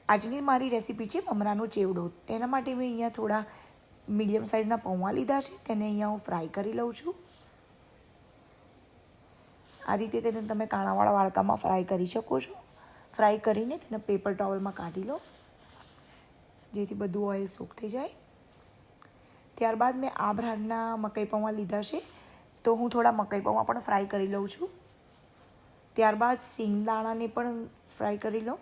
આજની મારી રેસીપી છે મમરાનો ચેવડો. તેના માટે મેં અહીંયા થોડા મીડિયમ સાઇઝના પૌવા લીધા છે. તેને અહીંયા હું ફ્રાય કરી લઉં છું. આ રીતે તેને તમે કાણાવાળા વાડકામાં ફ્રાય કરી શકો છો. ફ્રાય કરીને તેને પેપર ટોવલમાં કાઢી લો, જેથી બધું ઓઇલ સોક થઈ જાય. ત્યારબાદ મેં આ બ્રાન્ડના મકાઈ પૌવા લીધા છે, તો હું થોડા મકાઈ પૌવા પણ ફ્રાય કરી લઉં છું. ત્યારબાદ સિંગદાણાને પણ ફ્રાય કરી લો.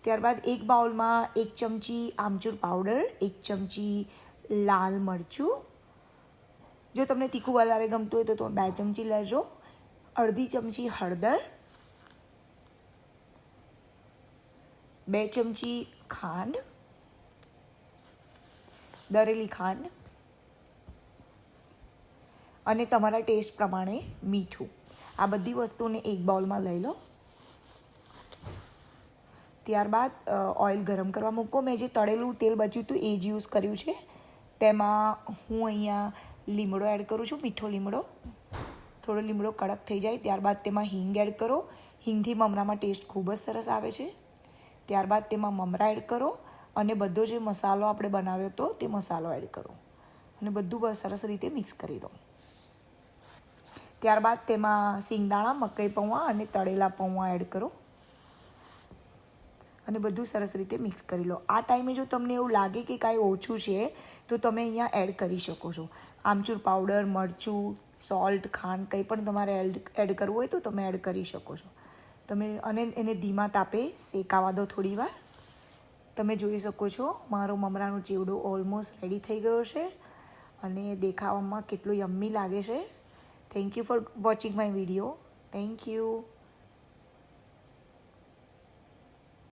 ત્યારબાદ એક બાઉલમાં 1 ચમચી આમચૂર પાવડર, 1 ચમચી લાલ મરચું, જો તમને તીખું વધારે ગમતું હોય તો તમે 2 ચમચી લેજો, અડધી ચમચી હળદર, 2 ચમચી ખાંડ, દરેલી ખાંડ અને તમારા ટેસ્ટ પ્રમાણે મીઠું. આ બધી વસ્તુને એક બાઉલમાં લઈ લો. ત્યારબાદ ઓઇલ ગરમ કરવા મૂકો. મેં જે તળેલું તેલ બચ્યું હતું એ જ યુઝ કર્યું છે. તેમાં હું અહીંયા લીમડો એડ કરું છું, મીઠો લીમડો. થોડો લીમડો કડક થઈ જાય ત્યારબાદ તેમાં હિંગ એડ કરો. હિંગથી મમરામાં ટેસ્ટ ખૂબ જ સરસ આવે છે. ત્યારબાદ તેમાં મમરા એડ કરો અને બધો જે મસાલો આપણે બનાવ્યો હતો તે મસાલો એડ કરો અને બધું સરસ રીતે મિક્સ કરી દો. ત્યારબાદ તેમાં સિંગદાણા, મકાઈ પૌવા અને તળેલા પૌવા એડ કરો અને બધું સરસ રીતે મિક્સ કરી લો. આ ટાઈમે જો તમને એવું લાગે કે કાંઈ ઓછું છે તો તમે અહીંયા એડ કરી શકો છો. આમચૂર પાવડર, મરચું, સોલ્ટ, ખાંડ કંઈ પણ તમારે એડ કરવું હોય તો તમે એડ કરી શકો છો. તમે અને એને ધીમા તાપે શેકાવા દો થોડી વાર. તમે જોઈ શકો છો મારો મમરાનો ચેવડો ઓલમોસ્ટ રેડી થઈ ગયો છે અને દેખાવામાં કેટલો યમ્મી લાગે છે. Thank you for watching my video. Thank you.